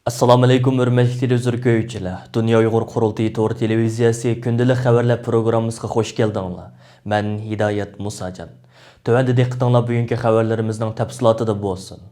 Assalomu alaykum, hurmatli televizor Dünya Uyghur qurultayı to'g'ri televiziyasi күнділік xəvərlər пируграммасына xoş keldinglar. Men Hidayat Musajan. Tövəndə diqqətinizlər bugünkü xəvərlərimizin təfsilatında bolsun.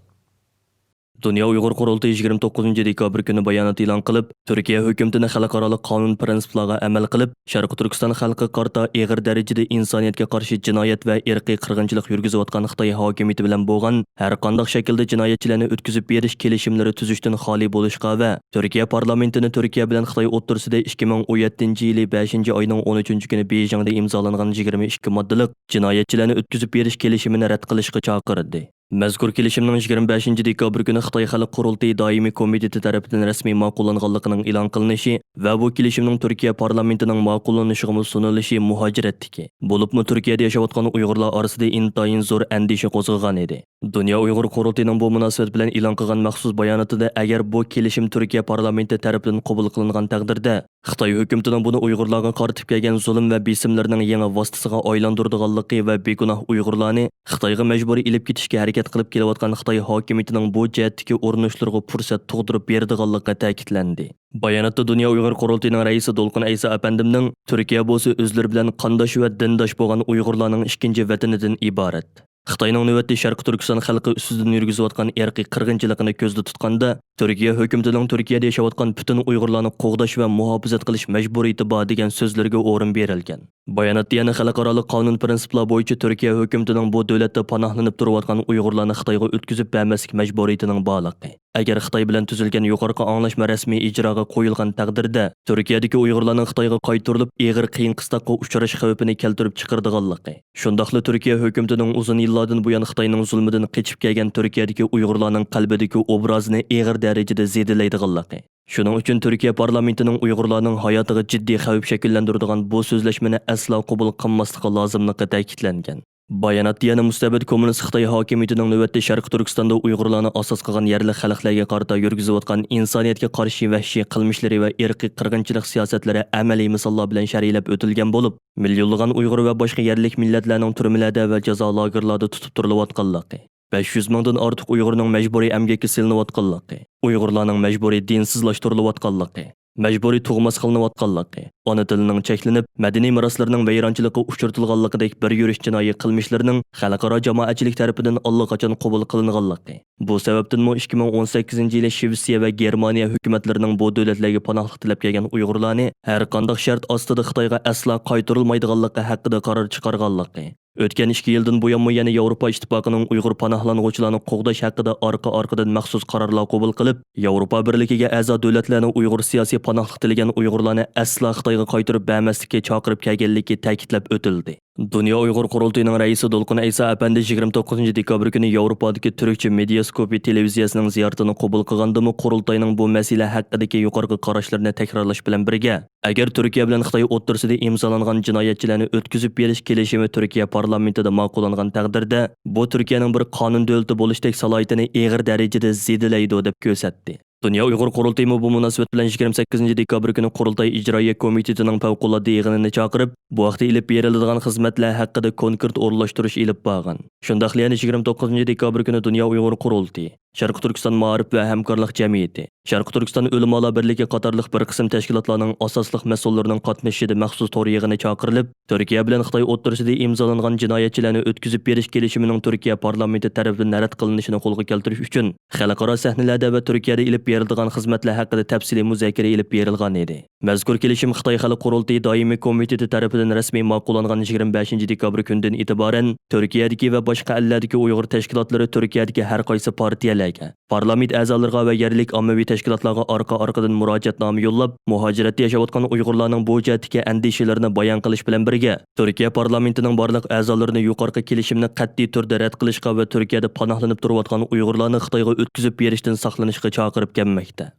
Dünya Uyghur qurultayı 29 dekabr günü bayonot e'lon qilib, Turkiya hukumatini xalqaro qonun prinsiplariga amal qilib, Sharq Turkiston xalqi qarta og'ir darajada insoniyatga qarshi jinoyat va irqiy qirg'inchilik yurgizayotgan Xitoy hokimiyati bilan bo'lgan har qanday shaklda jinoyatchilarni o'tkazib berish kelishimlari tuzishdan xoli bo'lishga va Turkiya parlamentini Turkiya bilan Xitoy o'rtasida 2017-yili 5-oyning 13-kuni Bejingda imzolangan 22 moddalik jinoyatchilarni o'tkazib berish kelishimini rad qilishga chaqirdi. Mazkur kelishimning 25 dekabr kuni Xitoy Xalq Qurultayı doimiy komiteti tarafidan rasmiy ma'qullanganligining e'lon qilinishi va bu kelishimning Turkiya parlamentining ma'qullanishiga sunilishi muhojiratdiki. Bo'libmi Turkiyada yashayotgan Uyg'urlar orasida intayin zo'r andisha qo'zg'agan edi. Dünya Uyghur qurultayining bu munosabat bilan e'lon qilgan maxsus bayonotida agar bu kelishim Turkiya parlamenti tarafidan qabul qilingan taqdirda Xitoy hukumatining buni Uyg'urlarga qaratib kelgan zulm va besimlarning yangi vositasiga aylantirganligi va begunoh Uyg'urlarni Xitoyga majburiy ilib ketishga harakat qilib kelayotgan Xitoy hokimiyatining bu jihatdagi urinishlariga fursat tug'dirib berdiganligi ta'kidlandi. Bayonotda Dünya Uyghur qurultayining raisi Dolqun Aysa apandimning Turkiya bo'lsa o'zlari bilan qandosh va dindosh bo'lgan Uyg'urlarning ikkinchi vatanidan iborat. Xitoyning navbatda Sharq Turkiston xalqi ustidan yurgizayotgan irqiy qirg'inchilikni ko'zda tutganda, Turkiya hukumatining Turkiyada yashayotgan butun Uyg'urlarni qo'g'dash va muhofazat qilish majburiyati bor degan so'zlarga o'rin berilgan. Bayonotda yana xalqaro qonun prinsiplari bo'yicha Turkiya hukumatining bu davlatda panohlanib turayotgan Uyg'urlarni Xitoyga o'tkazib bermaslik majburiyatining borligi. Agar Xitoy bilan tuzilgan yuqorqi anglashma rasmiy ijroga qo'yilgan taqdirda, Turkiyadagi Uyg'urlarning Xitoyga qaytarilib, og'ir qiyin qistoqqa uchrash xavfini keltirib chiqardiganligi. Shundaqla Turkiya hukumatining uzun yillardan buyon Xitoyning zulmidan qochib kelgan Turkiyadagi Uyg'urlarning qalbidagi obrazini og'ir darajada zedelaydiganligi. Shuning uchun Turkiya parlamentining Uyg'urlarning hayotiga jiddiy xavf shakllantiradigan bu so'zlashmani aslo qabul qilmasligi lozimligi ta'kidlangan. Bayonotda yana mustabid kommunist Xitoy hokimiyatining navbatda Sharq Turkistonda Uyg'urlarni asos qilgan yerli xalqlarga qarata yurgizayotgan insoniyatga qarshi vahshiy qilmishlari va irqiy qirg'inchilik siyosatlari amaliy misollar bilan sharhlab o'tilgan bo'lib, millionlagan Uyg'ur va boshqa yerlik millatlarning turmalarda va jazo lagerlarida tutib turilayotganligi, 500 mingdan ortiq Uyg'urning majburiy emgakka silinayotganligi, Uyg'urlarning majburiy dinsizlashtirilayotganligi, majburiy tug'mas qilinayotganligi, ona tilining cheklanib, madaniy meroslarining vayronchiligiga uchratilganligidek bir yurish jinoiy qilmishlarining xalqaro jamoatchilik tarafidan allaqachon qabul qilinganligi. Bu sababdan 2018-yili Shvetsiya va Germaniya hukumatlarining bu davlatlarga panohlik tilab kelgan Uyg'urlarni har qanday shart ostida Xitoyga asla qaytarilmaydiganligi haqida qaror chiqarganligi. O'tgan 2 yildan buyon yana Yevropa ittifoqining Uyg'ur panohlanuvchilarni qo'g'dash haqida orqa-orqadan maxsus qarorlar qabul qilib, Yevropa birligiga a'zo davlatlarning Uyg'ur siyosiy panohlik tilagan Uyg'urlarni asla Xitoyga qaytarib bermaslikka chaqirib kelganligi ta'kidlab o'tildi. Dünya Uyghur qurultayining raisi Dolqun Aysa apandi 29 dekabr kuni Yevropadagi turkcha Mediaskopi televiziyasining ziyoratini qabul qilgandimi qurultayining bu masala haqidagi yuqorqi qarashlarini takrorlash bilan birga, agar Turkiya bilan Xitoy o'rtasida imzolangan jinoyatchilarni o'tkazib berish kelishimi Turkiya parlamentida ma'qullangan taqdirda, bu Turkiyaning bir qonun davlati bo'lishdek salohiyatini og'ir darajada zedelaydi deb ko'rsatdi. Dünya Uyghur qurultayi bu munosabat bilan 28 dekabr kuni qurultay ijroiya komitetining favqulodda yig'inini chaqirib, bu vaqtda ilib beriladigan xizmatlar haqida konkret o'rlashtirish ilib borgan. Shundaqla yana 29 dekabr kuni Dünya Uyghur qurultayi, Sharq Turkiston ma'rif va hamkorlik jamiyati, Sharq Turkiston ulamolar birligi qatorliq bir qism tashkilotlarning asosliq mas'ullarining qatnashishida maxsus to'r yig'ini chaqirilib, Turkiya bilan Xitoy o'rtasida imzolangan jinoyatchilarni o'tkazib berish kelishimining Turkiya parlamenti tomonidan rad qilinishini qo'lga keltirish uchun xalqaro sahnalarda va Turkiyada ilib beriladigan xizmatlar haqida tafsiliy muzokara ilib berilgan edi. Mazkur kelishim Xitoy Xalq Qurultayyi doimiy komiteti tomonidan rasmiy ma'qullangan 25 dekabr kunidan e'tiboran Turkiyadagi va boshqa ellardagi Uyg'ur tashkilotlari Turkiyadagi har qaysi partiyalarga, parlament a'zolariga va yerlik ommaviy tashkilotlarga orqa-orqadan murojaatnoma yo'llab, muhojiratda yashayotgan Uyg'urlarning bu jihatdagi andishalarini bayon qilish bilan birga, Turkiya parlamentining barliq a'zolarini yuqorqi kelishimni qat'iy turda rad qilishga va Turkiyada panohlanib turayotgan Uyg'urlarni Xitoyga o'tkazib berishdan saqlanishga chaqirib kelmoqda.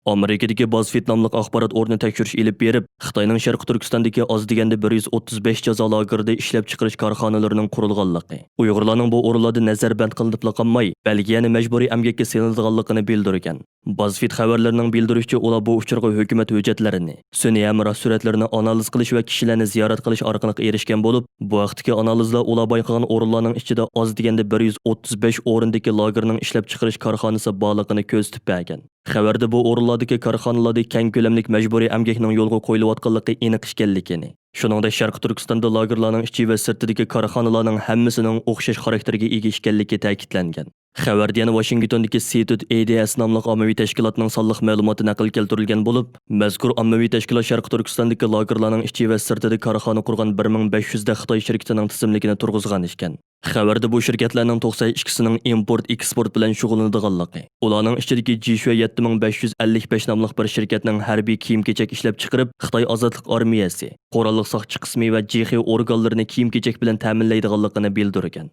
Amerikadagi BuzzFeed nomli axborot o'rni tekshirish elib berib, Xitoyning Sharqi Turkistondagi oz deganda 135 jazo lagerida ishlab chiqarish korxonalarining qurilganligi, Uyg'urlarning bu o'rinlarda nazarband qilinib qolmay, balki yana majburiy emgakka selinadiganligini bildirgan. BuzzFeed xabarlarining bildirishicha, ular bu uchurga hukumat hujjatlarini, sun'iy hamroh suratlarini analiz qilish va kishilarni ziyorat qilish orqali erishgan bo'lib, bu vaqtdagi analizlar ular bayqagan o'rinlarning ichida oz deganda 135 o'rindagi lagerning ishlab chiqarish korxonasi borligini ko'rsatib bergan. Xabarda bu o'rinlardagi korxonalarda keng ko'lamlik majburiy emgakning yo'lga qo'yilayotganligi aniq ekanligini, shuningdek Sharqi Turkistonda lagerlarning ichi va sirtidagi korxonalarning hammasining o'xshash xarakterga ega ekanligi ta'kidlangan. Xabarda yana Washingtondagi CTUD-ADS nomli ommaviy tashkilotning sonliq ma'lumoti naql keltirilgan bo'lib, mazkur ommaviy tashkilot Sharqi Turkistondagi lagerlarning ichi va sirtida korxona qurgan 1500 da Xitoy shirkatining tizimligini turg'izgan ekan. Xabarda bu shirkatlarning 92sining import-eksport bilan shug'ullanadiganligi, ularning ichidagi Jishua 7555 nomli bir shirkatning harbiy kiyim-kechak ishlab chiqarib, Xitoy ozodlik armiyasi, qurolli soqchi qismi va JX organlarini kiyim-kechak bilan ta'minlaydiganligini bildirgan.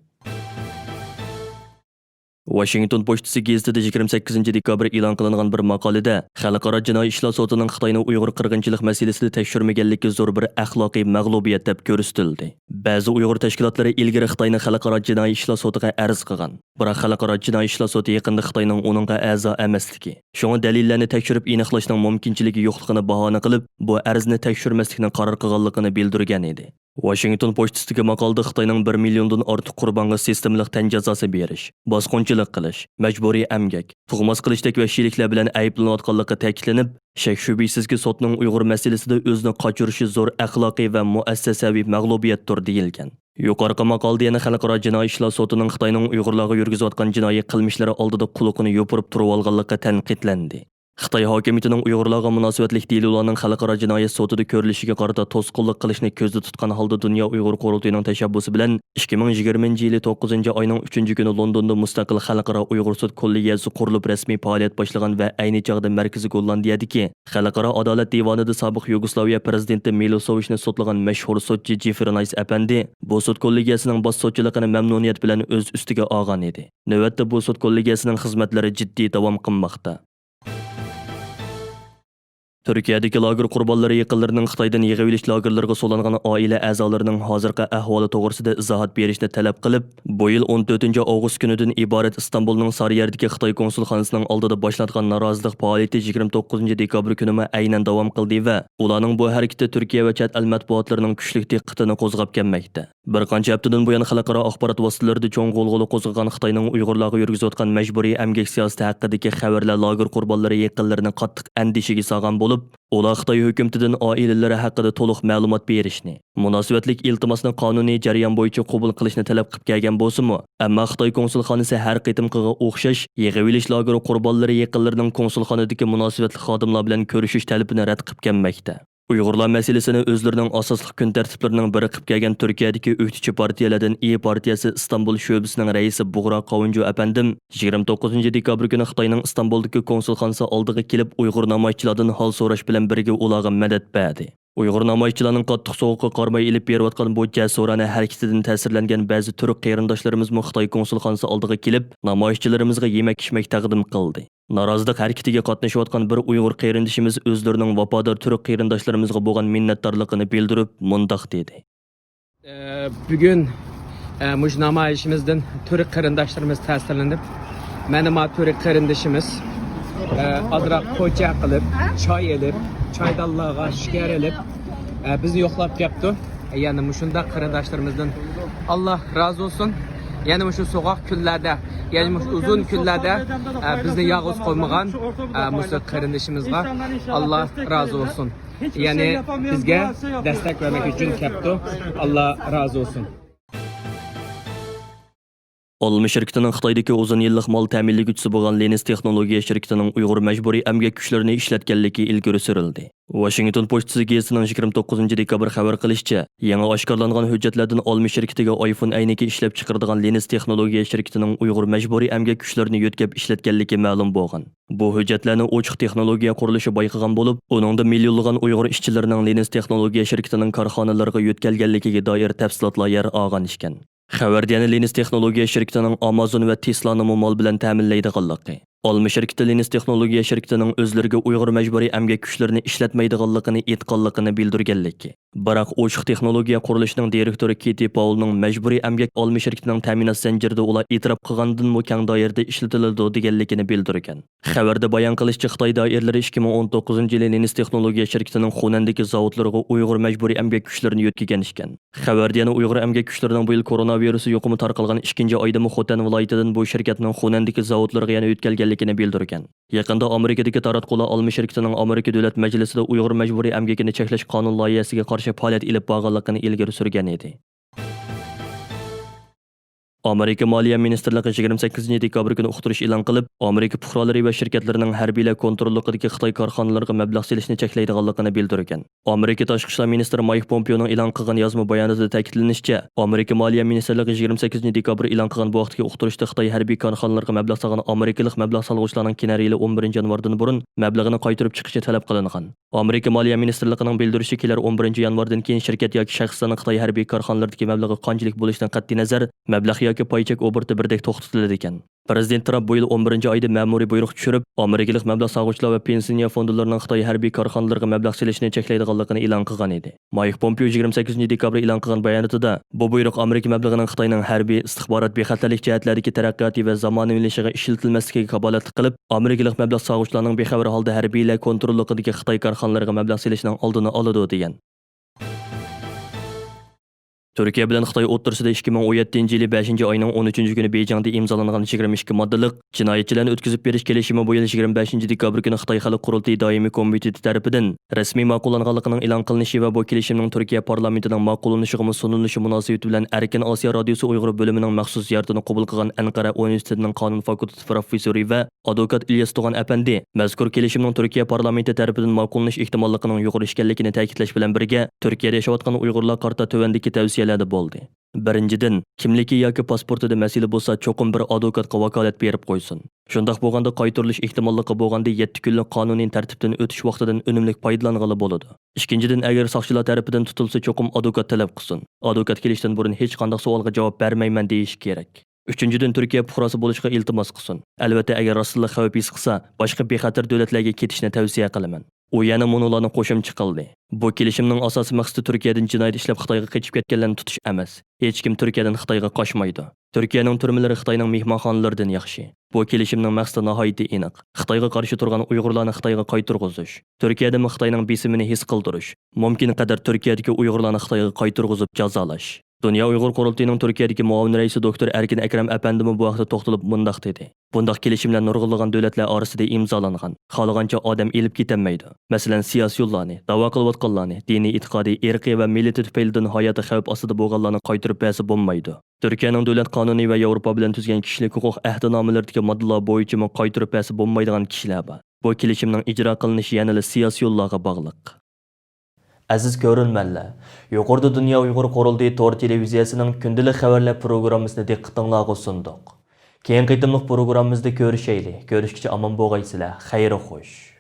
Washington pochtasi gazetida 28 dekabr e'lon qilingan bir maqolada Xalqaro jinoiy ishlar sotining Xitoyni Uyg'ur qirg'inchilik masalasida tekshirmaganligi zo'r bir axloqiy mag'lubiyat deb ko'rsatildi. Ba'zi Uyg'ur tashkilotlari ilgari Xitoyni Xalqaro jinoiy ishlar sotiga arz qilgan. Biroq Xalqaro jinoiy ishlar soti yaqinda Xitoyning uningga a'zo emasligi, shunga dalillarni tekshirib aniqlashning mumkinchiligi yo'qligini bahona qilib, bu arzni tekshirmaslikni qaror qilganligini bildirgan edi. Washington pochtasidagi maqolada Xitoyning 1 milliondan ortiq qurbonga sistemlik tan jazosi berish, bosqinchilik qilish, majburiy emgak, tug'mas qilishdek vahshiyliklar bilan ayblanayotganligi ta'kidlanib, shak shubhisizki sotning Uyg'ur masalasida o'zini qochirishi zo'r axloqiy va muassasaviy mag'lubiyatdir deyilgan. Yuqorqi maqolda yana Xalqaro jinoiy ishlar sotining Xitoyning Uyg'urlarga yurgizayotgan jinoiy qilmishlari oldida quloqini yopirib turib olganligi tanqidlandi. Xitoy hokimiyatining Uyg'urlarga munosabatlik delillarning xalqaro jinoyat sotida ko'rilishiga qarata to'sqinlik qilishni ko'zda tutgan holda Dunyo Uyg'ur qurultiyining tashabbusi bilan 2020-yili 9-oyning 3-kuni Londonda mustaqil xalqaro Uyg'ur sud kollegiyasi qurilib rasmiy faoliyat boshlagan va ayni chog'da Markaziy Gollandiyadagi Xalqaro adolat divonida sobiq Yugoslaviya prezidenti Milosevichni sotlagan mashhur sudchi Jeffrey apandi bu sud kollegiyasining bosh sudchiligini mamnuniyat bilan o'z ustiga olgan edi. Navbatda bu sud kollegiyasining xizmatlari jiddiy davom qilmoqda. Turkiyadagi lager qurbonlari yaqinlarining Xitoydan yig'ib olish lagerlariga so'langan oila a'zolarining hozirgi ahvoli to'g'risida izohat berishni talab qilib, bu yil 14-avgust kunidan iborat Istanbulning Sariyerdagi Xitoy konsulxonasining oldida boshlangan norozilik faoliyati 29-dekabr kuni aynan davom qildi va ularning bu harakati Turkiya va chet el matbuotlarining kuchli diqqatini qo'zg'ab kelmoqda. Bir qancha haftadan buyon xalqaro axborot vositalarida cho'ng g'ulg'ula qo'zg'agan Xitoyning Uyg'urlarga yurgizayotgan majburiy emgak siyosati haqidagi xabarlar lager qurbonlari yaqinlarini qattiq andishaga solgan bo'lib, ular Xitoy hukumatidan oilalari haqida to'liq ma'lumot berishni, munosabatlik iltimosni qonuniy jarayon bo'yicha qabul qilishni talab qilib kelgan bo'lsa-mu, ammo Xitoy konsulxonasi har qitimqiga o'xshash yig'ib olish lageri qurbonlari yaqinlarining konsulxonadagi munosabatli xodimlar bilan ko'rishish talabini rad qilib kelmoqda. Uyg'urlar masalasini o'zlarining asosli kun tartiblarining biri qilib kelgan Turkiyadagi o'qituvchi partiyalardan partiyasi Istanbul sho'basining raisi Bug'ro Qovunju apandim 29-dekabr kuni Xitoyning Istanbuldagi konsulxonasi oldiga kelib Uyg'ur namoyishchilardan hol so'rash bilan birga ularga madad berdi. Uyg'ur namoyishchilarning qattiq sovuqqa qarmay ilib berayotgan bu jasurona harakatidan ta'sirlangan ba'zi turk qarindoshlarimiz Xitoy konsulxonasi oldiga kelib, namoyishchilarimizga yemak-ichmak taqdim qildi. Norozilik harakatiga qatnashayotgan bir Uyg'ur qarindoshimiz o'zlarining vafodor turk qarindoshlarimizga bo'lgan minnatdorligini bildirib, mundoq dedi. Bugun mush namoyishimizdan turk qarindoshlarimiz ta'sirlanib, mana ma turk qarindoshimiz azroq po'cha qilib, choy elib, choydonlarga shikar elib, bizni yo'qlab kelibdi. Ya'ni mushunda qarindoshlarimizdan Alloh rozi bo'lsin. Yani şu soğuk günlerde, yani uzun günlerde bizni yalnız koymagan Musa kardeşimizga Allah razı olsun. Yani bizge destek vermek için kepti. Allah razı olsun. Olma şirketining Xitoydagi uzun yillik mol ta'minlaguvchisi bo'lgan Lenis texnologiya shirkatining Uyg'ur majburiy emgak kuchlarini ishlatganligi ilgari surildi. Washington pochtasi gazetining 29-dekabr xabar qilishicha, yangi oshkorlangan hujjatlardan olma shirkatiga iPhone ayniki ishlab chiqaradigan Lenis texnologiya shirkatining Uyg'ur majburiy emgak kuchlarini yo'tkab ishlatganligi ma'lum bo'lgan. Bu hujjatlarni ochiq texnologiya qurilishi bayqagan bo'lib, uningda millionlagan Uyg'ur ishchilarining Lenis texnologiya shirkatining korxonalariga yo'tkalganligiga doir tafsilotlar yer olgan ekan. Xabarda yana Lenis texnologiya shirkatining Amazon va Tesla'ni mol bilan ta'minlaydiganligi, Alma şirketi Linus texnologiya şirketining o'zlariga Uyg'ur majburiy emgak kuchlarini ishlatmaydiganligini aytganligini bildirganligi. Biroq ochiq texnologiya qurilishining direktori Keti Paulning majburiy emgak olma şirketining ta'minot zanjirida ular e'tirof qilgandan keng doirada ishlatiladi deganligini bildirgan. Xabarda bayon qilishicha Xitoy doiralari 2019-yili Linus texnologiya şirketining Xunandagi zavodlariga Uyg'ur majburiy emgak kuchlarini yetkazgan ekan. Xabarda yana Uyg'ur emgak kuchlarining bu yil koronavirusi yuqumi tarqalgan 2-oyda Xotan viloyatidan bu shirkatning Xunandagi zavodlariga yana o'tkazganligini bildirgan. Yaqinda Amerikadagi taratqular olma shirkatining Amerika davlat majlisida Uyg'ur majburiy emgakini cheklash qonun loyihasiga qarshi faoliyat ilib borganligini ilgari surgan edi. Amerika Moliya Ministerligi 28-dekabr kuni uqtirish e'lon qilib, Amerika fuqarolari va shirkatlarining harbiylar kontrolligidagi Xitoy korxonalariga mablag' selishni cheklaydiganligini bildirgan. Amerika Tashqi ishlar ministri Mike Pompeoning e'lon qilgan yozma bayonotida ta'kidlanishicha, Amerika Moliya Ministerligi 28-dekabr e'lon qilgan bu vaqtdagi uqtirishda Xitoy harbiy korxonalariga mablag' solgan Amerikalik mablag' solg'uvchilarning kenari yili 11-yanvardan burun mablag'ini qaytarib chiqishi talab qilingan. Amerika Moliya Ministerligining bildirishicha, kelar 11-yanvardan keyin shirkat yoki shaxslarning Xitoy harbiy korxonalaridagi mablag'i qanchalik bo'lishidan qat'iy nazar mablag' yoki paychek oberti birdek to'xtatiladi ekan. Prezident Trump bu yil 11-oyda ma'muriy buyruq tushirib, Amerikalik mablag' solg'uvchilar va pensiya fondlarining Xitoy harbiy korxonalariga mablag' selishni cheklaydiganligini e'lon qilgan edi. Mike Pompeo 28-dekabr e'lon qilgan bayonotida bu buyruq Amerika mablag'ining Xitoyning harbiy istixborot bexatarlik jihatlaridagi taraqqiyoti va zamonaviylashiga ishlatilmasligiga kafolatlik qilib, Amerikalik mablag' solg'uvchilarning bexabar holda harbiylar kontrolligidagi Xitoy korxonalariga mablag' selishning oldini oladi degan. Türkiye bilan Xitoy o'rtasida 2017-yili 5-oyning 13-kuni Beyjingda imzolangan 22 moddalik jinoyatchilarni o'tkazib berish kelishimi bu yil 25-dekabr kuni Xitoy Xalq qurultayyi doimiy komiteti tarafidan rasmiy ma'qullanganligining e'lon qilinishi va bu kelishimning Turkiya parlamentining ma'qullanishiga sunilishi munosabati bilan Erkin Osiyo radiosi Uyg'ur bo'limining maxsus ziyoratini qabul qilgan Anqara universitetining qonun fakulteti professori va advokat İlyas Tug'an apandi mazkur kelishimning Turkiya parlamenti tarafidan ma'qullanish ehtimolligining yuqori ekanligini ta'kidlash bilan birga Turkiyada yashayotgan Uyg'urlar qarta tuvandagi tavsiyalarda bo'ldi. Birinchidan, kimligi yoki pasportida masala bo'lsa, cho'qim bir advokatga vakolat berib qo'ysin. Shundaq bo'lganda qaytarilish ehtimolligi bo'lganda 7 kunlik qonuniy tartibdan o'tish vaqtidan unumli foydalangani bo'ladi. Ikkinchidan, agar soqchilar tarafidan tutilsa, cho'qim advokat talab qilsin. Advokat kelishdan burun hech qanday savolga javob bermayman deyish kerak. Üçüncüden Türkiye fuqarosi bo'lishga iltimos qilsin. Albatta, agar rostlik xavf his qilsa, boshqa bexatar davlatlarga ketishni tavsiya qilaman. U yana monolarni qo'shimcha qildi. Bu kelishimning asosiy maqsadi Turkiyadan jinoyat ishlab Xitoyga qochib ketganlarni tutish emas. Hech kim Turkiyadan Xitoyga qochmaydi. Turkiyaning turmalari Xitoyning mehmonxonalaridan yaxshi. Bu kelishimning maqsadi nihoyatda aniq. Xitoyga qarshi turgan Uyg'urlarni Xitoyga qaytarg'izish. Turkiyada Xitoyning besimini his qildirish. Mumkin qadar Turkiyadagi Uyg'urlarni Xitoyga qaytarg'izib jazolash. Dünya Uyghur qurultiyining Turkiyadagi muavin raisi doktor Erkin Akram apandimi bu vaqtda to'xtalib mundaq dedi. Bundaq kelishimlar nurg'unlagan davlatlar orasida imzolangan. Xohlagancha odam elib ketilmaydi. Masalan, siyosiy yo'llarni, da'vo qilayotganlarni, diniy e'tiqodiy, irqiy va milliy tufaylidan hayoti xavf ostida bo'lganlarni qaytarib bersa bo'lmaydi. Turkiyaning davlat qonuni va Yevropa bilan tuzgan kishilik huquq ahdnomalaridagi moddalar bo'yicha qaytarib bersa bo'lmaydigan kishilar bor. Bu kelishimning ijro qilinishi yana siyosiy yo'llarga bog'liq. Aziz ko'rinmanlar, yuqorida Dünya Uyghur qurultayyi to'r televiziyasining күндىلىك xəvərlər proqrammasini diqqətinizə sunduq. Keyin qitimliq proqrammamızda görüşəyli. Görüşkiçə aman boğaysılar. Xeyri xoş.